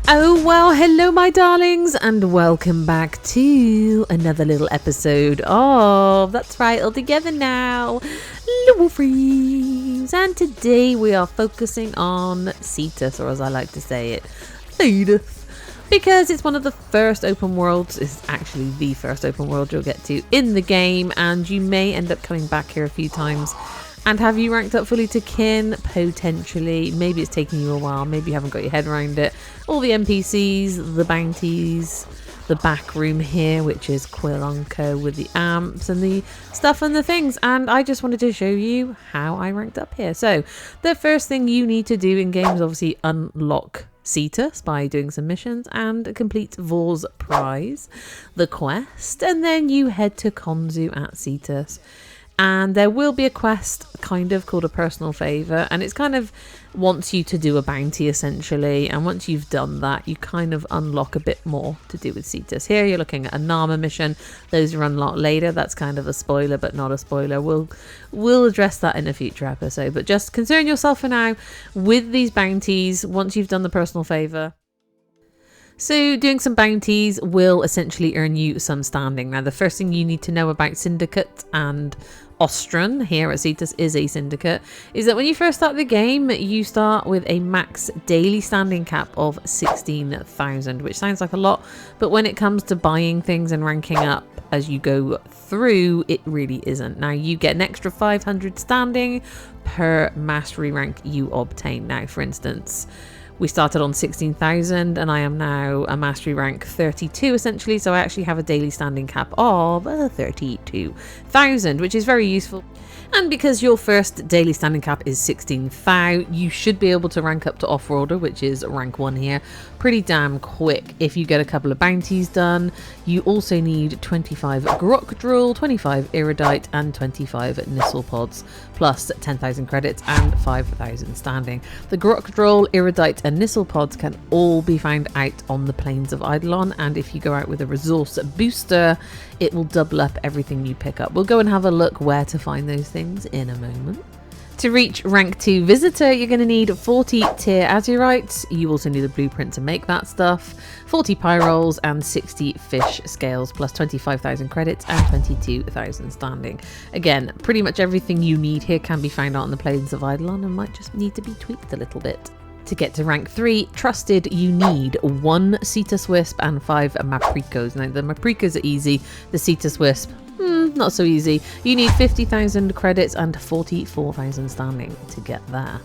Oh well, hello my darlings, and welcome back to another little episode of, that's right, all together now, WARFRAME. And today we are focusing on Cetus, or as I like to say it, Cetus, because it's one of the first open worlds. It's actually the first open world you'll get to in the game, and you may end up coming back here a few times. And have you ranked up fully to kin? Potentially. Maybe it's taking you a while. Maybe you haven't got your head around it. All the NPCs, the bounties, the back room here, which is Quilunco with the amps and the stuff and the things. And I just wanted to show you how I ranked up here. So the first thing you need to do in game is obviously unlock Cetus by doing some missions and complete Vor's prize, the quest. And then you head to Konzu at Cetus. And there will be a quest kind of called a personal favour, and it's kind of wants you to do a bounty essentially, and once you've done that you kind of unlock a bit more to do with Cetus. Here you're looking at a Nama mission. Those are unlocked later. That's kind of a spoiler but not a spoiler. We'll address that in a future episode, but just concern yourself for now with these bounties once you've done the personal favour. So doing some bounties will essentially earn you some standing. Now the first thing you need to know about Syndicate and Ostron here at Cetus is a syndicate, is that when you first start the game you start with a max daily standing cap of 16,000, which sounds like a lot, but when it comes to buying things and ranking up as you go through, it really isn't. Now you get an extra 500 standing per mastery rank you obtain. Now for instance, we started on 16,000 and I am now a mastery rank 32 essentially, so I actually have a daily standing cap of 32,000, which is very useful. And because your first daily standing cap is 16,000, you should be able to rank up to off-worlder, which is rank 1 here, pretty damn quick if you get a couple of bounties done. You also need 25 Grokdrul, 25 Iradite and 25 Nistlepods, plus 10,000 credits and 5,000 standing. The Grokdrul, Iradite and Nistlepods can all be found out on the plains of Eidolon, and if you go out with a resource booster it will double up everything you pick up. We'll go and have a look where to find those things in a moment. To reach rank 2 visitor, you're going to need 40 tier azurites. You also need a blueprint to make that stuff, 40 pyrols and 60 fish scales, plus 25,000 credits and 22,000 standing. Again, pretty much everything you need here can be found out on the plains of Eidolon and might just need to be tweaked a little bit. To get to rank 3, trusted, you need 1 Cetus Wisp and 5 Maprikos. Now the Maprikos are easy, the Cetus Wisp, not so easy. You need 50,000 credits and 44,000 standing to get there.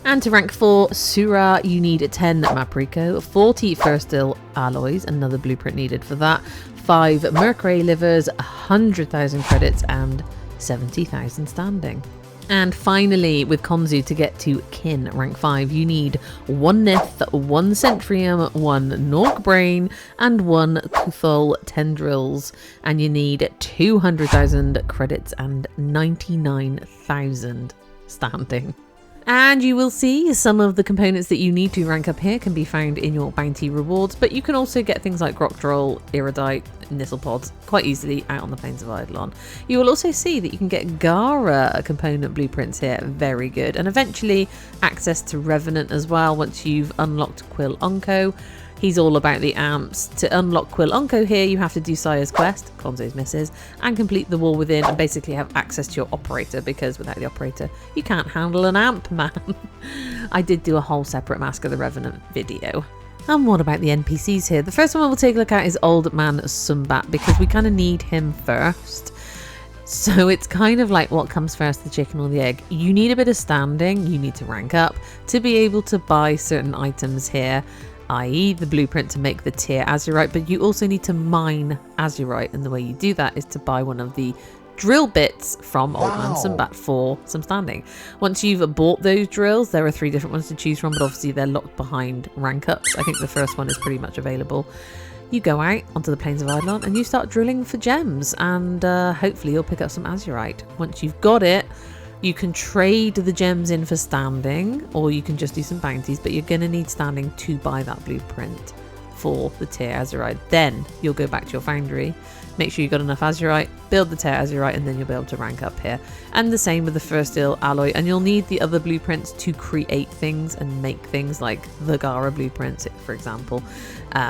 And to rank 4, Sura, you need 10 Mapriko, 40 Firstil alloys, another blueprint needed for that, 5 Mercury livers, 100,000 credits and 70,000 standing. And finally, with Konzu, to get to kin rank 5, you need 1 Nyth, 1 Centrium, 1 Norg brain, and 1 Cuthol tendrils. And you need 200,000 credits and 99,000 standing. And you will see some of the components that you need to rank up here can be found in your bounty rewards, but you can also get things like Grokdrul, Iradite, Nistlepods quite easily out on the plains of Eidolon. You will also see that you can get Gara component blueprints here, very good, and eventually access to Revenant as well once you've unlocked Quilunco. He's all about the amps. To unlock Quilunco here, you have to do Sire's quest, Konzu's misses, and complete the wall within and basically have access to your operator, because without the operator, you can't handle an amp, man. I did do a whole separate Mask of the Revenant video. And what about the NPCs here? The first one we'll take a look at is Old Man Sumbaat, because we kind of need him first. So it's kind of like what comes first, the chicken or the egg. You need a bit of standing, you need to rank up to be able to buy certain items here, i.e. the blueprint to make the tier azurite, but you also need to mine azurite, and the way you do that is to buy one of the drill bits from Old Man Sumbaat for some standing. Once you've bought those drills, there are 3 different ones to choose from, but obviously they're locked behind rank ups. I think the first one is pretty much available. You go out onto the plains of Eidolon and you start drilling for gems, and hopefully you'll pick up some azurite. Once you've got it, you can trade the gems in for standing, or you can just do some bounties, but you're going to need standing to buy that blueprint for the tier azurite. Then you'll go back to your foundry make sure you've got enough azurite, build the tear azurite, and then you'll be able to rank up here. And the same with the first steel alloy, and you'll need the other blueprints to create things and make things, like the Gara blueprints, for example.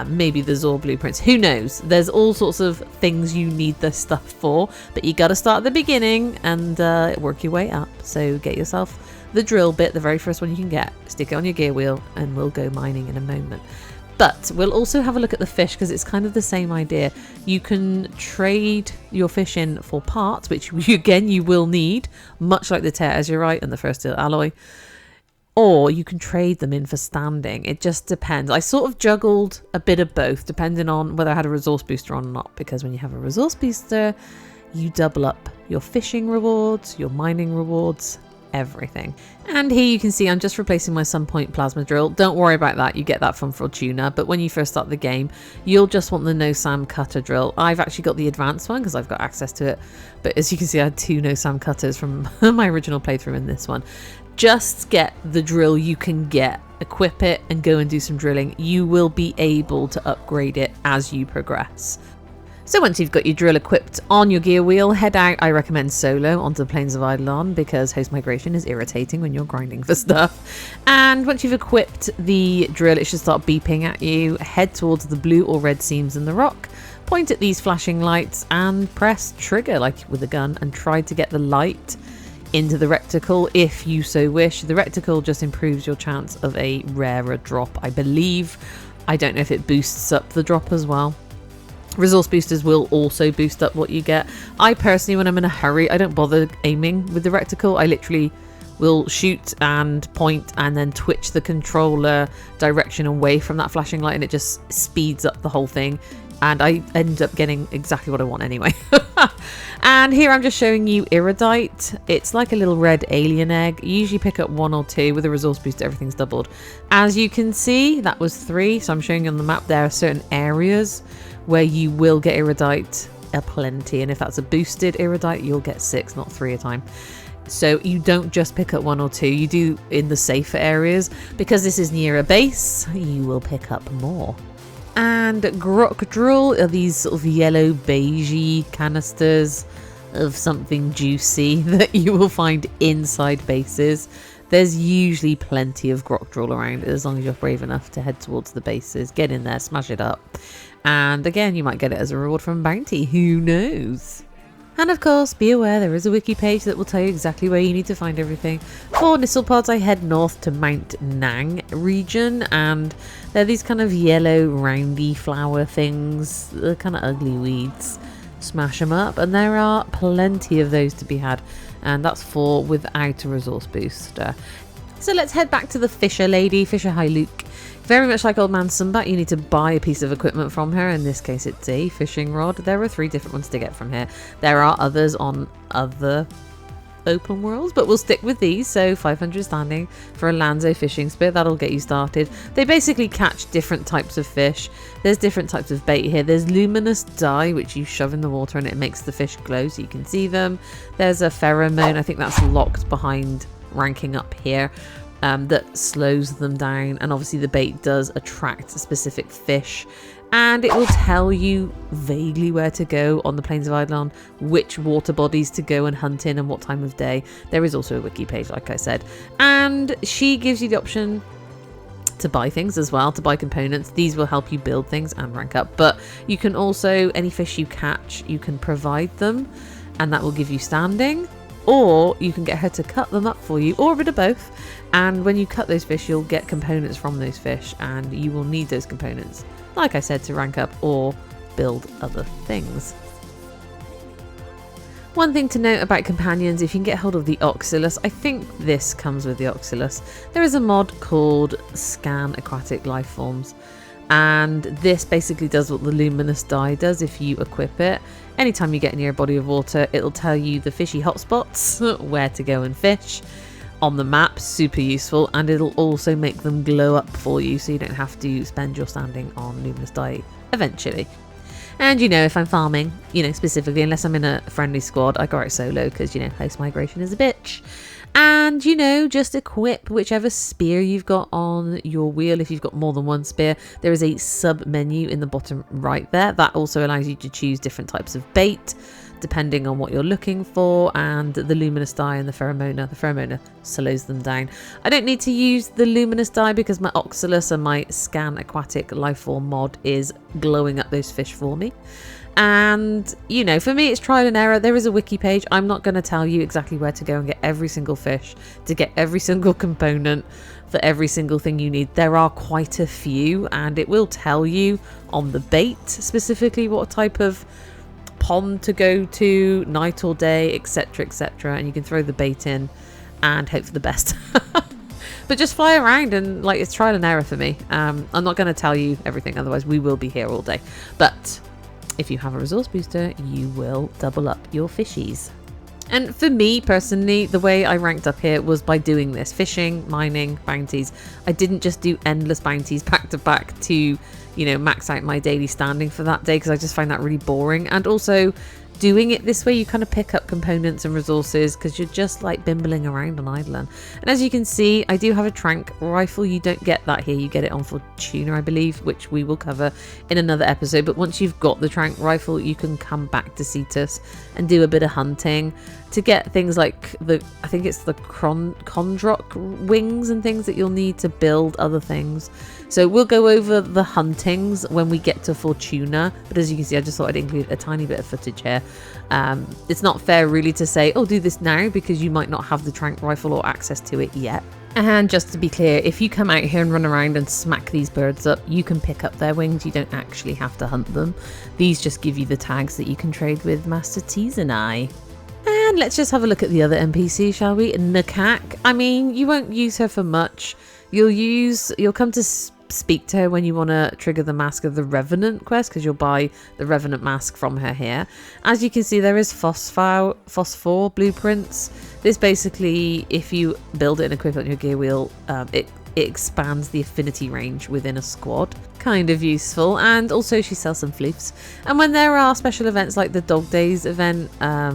Maybe the Zor blueprints, who knows? There's all sorts of things you need this stuff for, but you gotta start at the beginning and work your way up. So get yourself the drill bit, the very first one you can get, stick it on your gear wheel, and we'll go mining in a moment. But we'll also have a look at the fish, because it's kind of the same idea. You can trade your fish in for parts, which again you will need, much like the tear azurite and the first steel alloy. Or you can trade them in for standing. It just depends. I sort of juggled a bit of both, depending on whether I had a resource booster or not, because when you have a resource booster, you double up your fishing rewards, your mining rewards, everything. And here you can see I'm just replacing my Sunpoint plasma drill. Don't worry about that, you get that from Fortuna, but when you first start the game you'll just want the no-sam cutter drill. I've actually got the advanced one because I've got access to it, but as you can see I had 2 no-sam cutters from my original playthrough in this one. Just get the drill you can get, equip it and go and do some drilling. You will be able to upgrade it as you progress. So once you've got your drill equipped on your gear wheel, head out, I recommend solo, onto the plains of Eidolon, because host migration is irritating when you're grinding for stuff. And once you've equipped the drill, it should start beeping at you. Head towards the blue or red seams in the rock, point at these flashing lights and press trigger like with a gun and try to get the light into the reticle if you so wish. The reticle just improves your chance of a rarer drop, I believe. I don't know if it boosts up the drop as well. Resource boosters will also boost up what you get. I personally, when I'm in a hurry, I don't bother aiming with the reticle. I literally will shoot and point and then twitch the controller direction away from that flashing light, and it just speeds up the whole thing. And I end up getting exactly what I want anyway. And here I'm just showing you Iradite. It's like a little red alien egg. You usually pick up 1 or 2. With a resource booster, everything's doubled. As you can see, that was 3. So I'm showing you on the map there are certain areas where you will get Iradite aplenty. And if that's a boosted Iradite, you'll get 6, not 3 a time. So you don't just pick up 1 or 2. You do in the safer areas. Because this is near a base, you will pick up more. And Grokdrul are these sort of yellow beigey canisters of something juicy that you will find inside bases. There's usually plenty of Grokdrul around, as long as you're brave enough to head towards the bases. Get in there, smash it up. And again, you might get it as a reward from bounty, who knows? And of course, be aware there is a wiki page that will tell you exactly where you need to find everything. For Nistlepods, I head north to Mount Nang region, and they're these kind of yellow roundy flower things. They're kind of ugly weeds. Smash them up, and there are plenty of those to be had, and that's for without a resource booster. So let's head back to the Fisher lady, Fisher Hai-Luk. Very much like old Man Sumbaat, you need to buy a piece of equipment from her. In this case, it's a fishing rod. There are 3 different ones to get from here. There are others on other open worlds, but we'll stick with these. So 500 standing for a Lanzo fishing spear. That'll get you started. They basically catch different types of fish. There's different types of bait here. There's luminous dye, which you shove in the water and it makes the fish glow so you can see them. There's a pheromone. I think that's locked behind ranking up here. That slows them down, and obviously the bait does attract specific fish, and it will tell you vaguely where to go on the plains of Eidolon, which water bodies to go and hunt in and what time of day. There is also a wiki page, like I said, and she gives you the option to buy things as well, to buy components. These will help you build things and rank up, but you can also, any fish you catch, you can provide them, and that will give you standing. Or you can get her to cut them up for you, or a bit of both. And when you cut those fish, you'll get components from those fish, and you will need those components, like I said, to rank up or build other things. One thing to note about companions, if you can get hold of the Oxylus, I think this comes with the Oxylus, there is a mod called Scan Aquatic Lifeforms. And this basically does what the luminous dye does if you equip it. Anytime you get near a body of water, it'll tell you the fishy hotspots, where to go and fish on the map. Super useful, and it'll also make them glow up for you so you don't have to spend your standing on luminous dye eventually. And you know, if I'm farming, you know, specifically, unless I'm in a friendly squad, I go out solo because, you know, host migration is a bitch. And, you know, just equip whichever spear you've got on your wheel. If you've got more than one spear, there is a sub menu in the bottom right there. That also allows you to choose different types of bait, depending on what you're looking for, and the luminous dye and the pheromona. The pheromona slows them down. I don't need to use the luminous dye because my Oxylus and my Scan Aquatic Lifeform mod is glowing up those fish for me. And, you know, for me, it's trial and error. There is a wiki page. I'm not going to tell you exactly where to go and get every single fish, to get every single component for every single thing you need. There are quite a few, and it will tell you on the bait specifically what type of pond to go to, night or day, etc, etc, and you can throw the bait in and hope for the best. But just fly around, and like, it's trial and error for me. I'm not going to tell you everything, otherwise we will be here all day. But if you have a resource booster, you will double up your fishies. And for me personally, the way I ranked up here was by doing this: fishing, mining, bounties. I didn't just do endless bounties back to back to, you know, max out my daily standing for that day, because I just find that really boring. And also, doing it this way, you kind of pick up components and resources because you're just like bimbling around on Eidolon. And as you can see, I do have a trank rifle. You don't get that here, you get it on Fortuna, I believe, which we will cover in another episode. But once you've got the trank rifle, you can come back to Cetus and do a bit of hunting to get things like I think it's the Condroc wings and things that you'll need to build other things. So we'll go over the huntings when we get to Fortuna, but as you can see, I just thought I'd include a tiny bit of footage here. It's not fair really to say, oh, do this now, because you might not have the trank rifle or access to it yet. And just to be clear, if you come out here and run around and smack these birds up, you can pick up their wings. You don't actually have to hunt them. These just give you the tags that you can trade with Master Teasonai. And let's just have a look at the other NPC, shall we? Nakak. I mean, you won't use her for much. You'll come to speak to her when you want to trigger the Mask of the Revenant quest, because you'll buy the Revenant mask from her here. As you can see, there is phosphor blueprints. This basically, if you build it and equip it on your gear wheel, it expands the affinity range within a squad. Kind of useful. And also she sells some floofs. And when there are special events like the Dog Days event,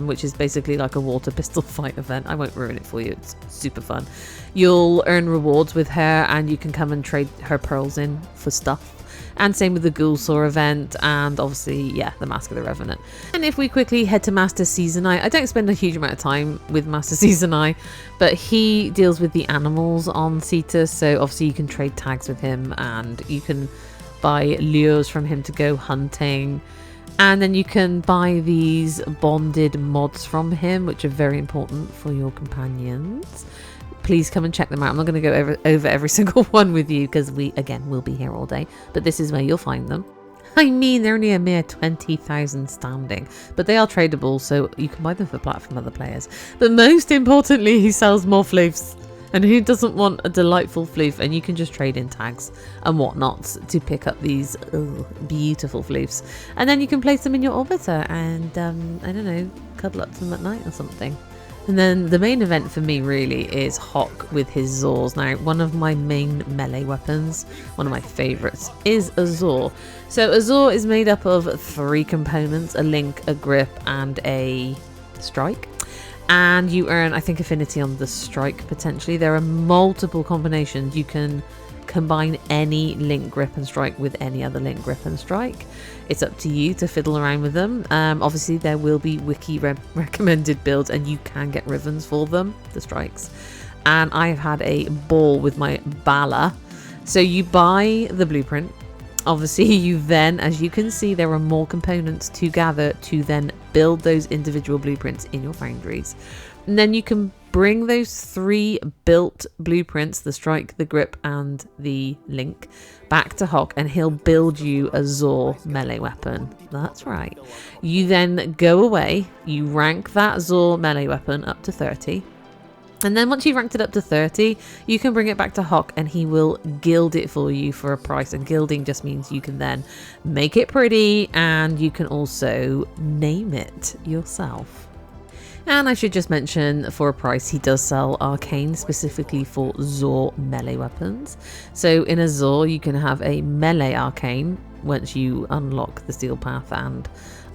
which is basically like a water pistol fight event, I won't ruin it for you, it's super fun. You'll earn rewards with her, and you can come and trade her pearls in for stuff. And same with the Ghoulsaw event, and obviously, yeah, the Mask of the Revenant. And if we quickly head to Master Teasonai, I don't spend a huge amount of time with Master Teasonai, but he deals with the animals on Cetus, so obviously you can trade tags with him, and you can buy lures from him to go hunting. And then you can buy these bonded mods from him, which are very important for your companions. Please come and check them out. I'm not going to go over every single one with you because we, again, will be here all day. But this is where you'll find them. I mean, they're only a mere 20,000 standing, but they are tradable, so you can buy them for plat from other players. But most importantly, he sells more floofs. And who doesn't want a delightful floof? And you can just trade in tags and whatnot to pick up these beautiful floofs. And then you can place them in your orbiter and, I don't know, cuddle up to them at night or something. And then the main event for me really is Hawk with his Zaws. Now, one of my main melee weapons, one of my favourites, is a Zaw. So a Zaw is made up of 3 components: a link, a grip, and a strike. And you earn, I think, affinity on the strike potentially. There are multiple combinations. You can combine any link, grip, and strike with any other link, grip, and strike. It's up to you to fiddle around with them. Obviously, there will be wiki recommended builds, and you can get ribbons for them, the strikes. And I've had a ball with my Bala. So you buy the blueprint. Obviously, you then, as you can see, there are more components to gather to then build those individual blueprints in your foundries. And then you can bring those 3 built blueprints, the strike, the grip, and the link, back to Hawk, and he'll build you a Zaw melee weapon. That's right. You then go away, you rank that Zaw melee weapon up to 30. And then once you've ranked it up to 30, you can bring it back to Hawk and he will gild it for you for a price. And gilding just means you can then make it pretty, and you can also name it yourself. And I should just mention, for a price, he does sell arcane specifically for Zaw melee weapons. So in a Zaw, you can have a melee arcane once you unlock the Steel Path and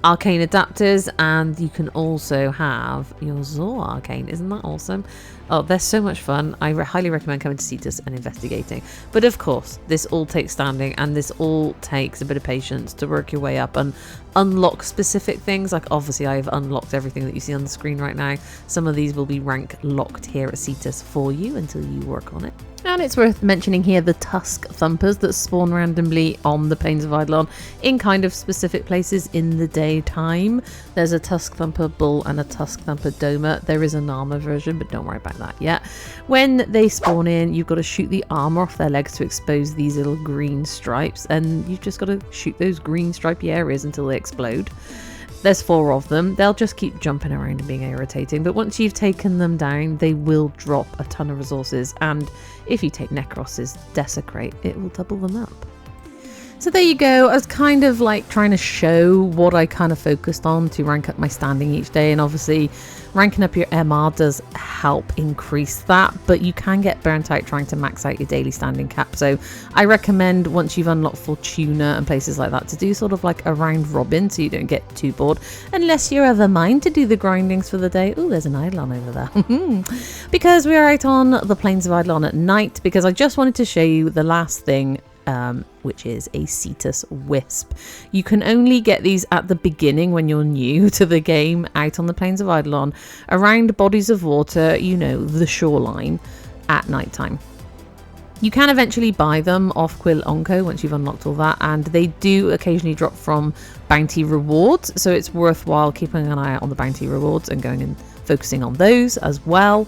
arcane adapters, and you can also have your Zaw arcane. Isn't that awesome? Oh, they're so much fun. I highly recommend coming to Cetus and investigating. But of course, this all takes standing, and this all takes a bit of patience to work your way up and unlock specific things. Like obviously I've unlocked everything that you see on the screen right now. Some of these will be rank locked here at Cetus for you until you work on it. And it's worth mentioning here the Tusk thumpers that spawn randomly on the plains of Eidolon in kind of specific places in the daytime. There's a Tusk thumper bull and a Tusk thumper doma. There is an armor version, but don't worry about that yet. When they spawn in, you've got to shoot the armor off their legs to expose these little green stripes, and you've just got to shoot those green stripy areas until they explode. There's 4 of them. They'll just keep jumping around and being irritating, but once you've taken them down, they will drop a ton of resources, and if you take Necros's Desecrate, it will double them up. So there you go. I was kind of like trying to show what I kind of focused on to rank up my standing each day, and obviously ranking up your MR does help increase that, but you can get burnt out trying to max out your daily standing cap. So I recommend once you've unlocked Fortuna and places like that to do sort of like a round robin so you don't get too bored, unless you're of a mind to do the grindings for the day. Oh, there's an Eidolon over there. Because we are out on the plains of Eidolon at night, because I just wanted to show you the last thing, which is a Cetus Wisp. You can only get these at the beginning when you're new to the game, out on the plains of Eidolon, around bodies of water, you know, the shoreline, at night time. You can eventually buy them off Quill Onco once you've unlocked all that, and they do occasionally drop from bounty rewards, so it's worthwhile keeping an eye out on the bounty rewards and going and focusing on those as well.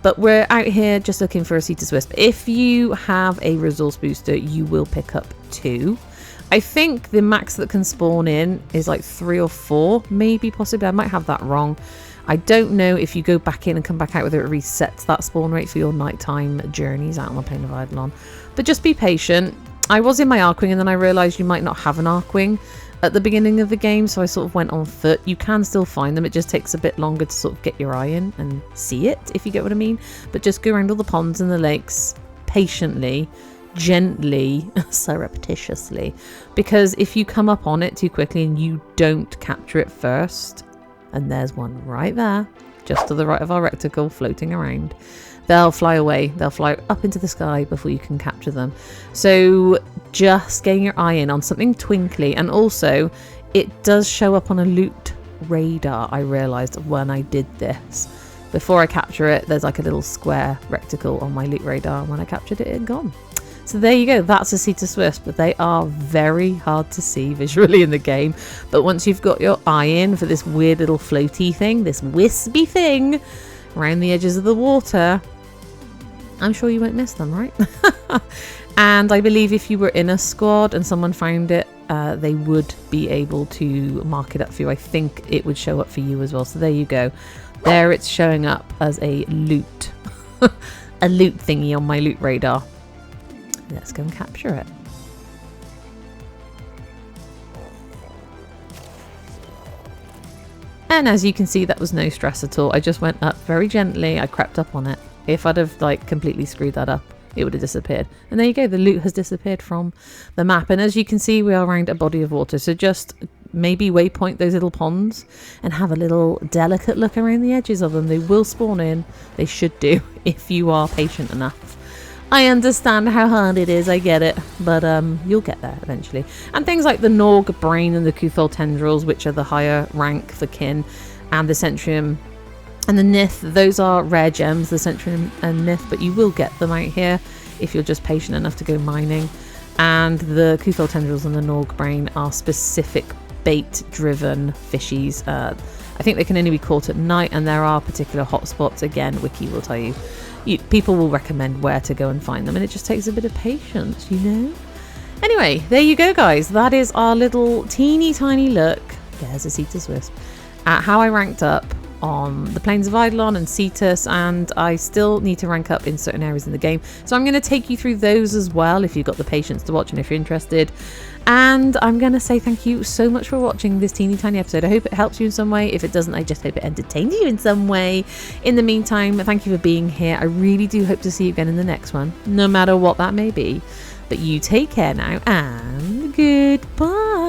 But we're out here just looking for a Cetus Wisp. If you have a resource booster, you will pick up 2. I think the max that can spawn in is like 3 or 4, maybe, possibly. I might have that wrong. I don't know if you go back in and come back out whether it resets that spawn rate for your nighttime journeys out on the plain of Eidolon. But just be patient. I was in my Archwing and then I realised you might not have an Archwing at the beginning of the game, so I sort of went on foot. You can still find them, it just takes a bit longer to sort of get your eye in and see it, if you get what I mean. But just go around all the ponds and the lakes patiently, gently, surreptitiously, because if you come up on it too quickly and you don't capture it first, and there's one right there just to the right of our reticle floating around, they'll fly away. They'll fly up into the sky before you can capture them. So just getting your eye in on something twinkly. And also, it does show up on a loot radar, I realised when I did this. Before I capture it, there's like a little square reticle on my loot radar. And when I captured it, it had gone. So there you go. That's a Cetus Wisp. But they are very hard to see visually in the game. But once you've got your eye in for this weird little floaty thing, this wispy thing around the edges of the water, I'm sure you won't miss them, right? And I believe if you were in a squad and someone found it, they would be able to mark it up for you. I think it would show up for you as well. So there you go. There it's showing up as a loot. A loot thingy on my loot radar. Let's go and capture it. And as you can see, that was no stress at all. I just went up very gently. I crept up on it. If I'd have like completely screwed that up, it would have disappeared. And there you go. The loot has disappeared from the map. And as you can see, we are around a body of water. So just maybe waypoint those little ponds and have a little delicate look around the edges of them. They will spawn in. They should do if you are patient enough. I understand how hard it is, I get it, but you'll get there eventually. And things like the Norg brain and the Cuthol tendrils, which are the higher rank for kin, and the Centrium and the Nyth, those are rare gems, the Centrium and Nyth, but you will get them out here if you're just patient enough to go mining. And the Cuthol tendrils and the Norg brain are specific bait-driven fishies. I think they can only be caught at night, and there are particular hotspots. Again, Wiki will tell you. People will recommend where to go and find them, and it just takes a bit of patience, you know. Anyway, there you go, guys. That is our little teeny tiny look, there's a Cetus Wisp, at how I ranked up on the plains of Eidolon and Cetus, and I still need to rank up in certain areas in the game, so I'm going to take you through those as well if you've got the patience to watch and if you're interested. And I'm going to say thank you so much for watching this teeny tiny episode. I hope it helps you in some way. If it doesn't, I just hope it entertains you in some way. In the meantime, thank you for being here. I really do hope to see you again in the next one, no matter what that may be. But you take care now, and goodbye.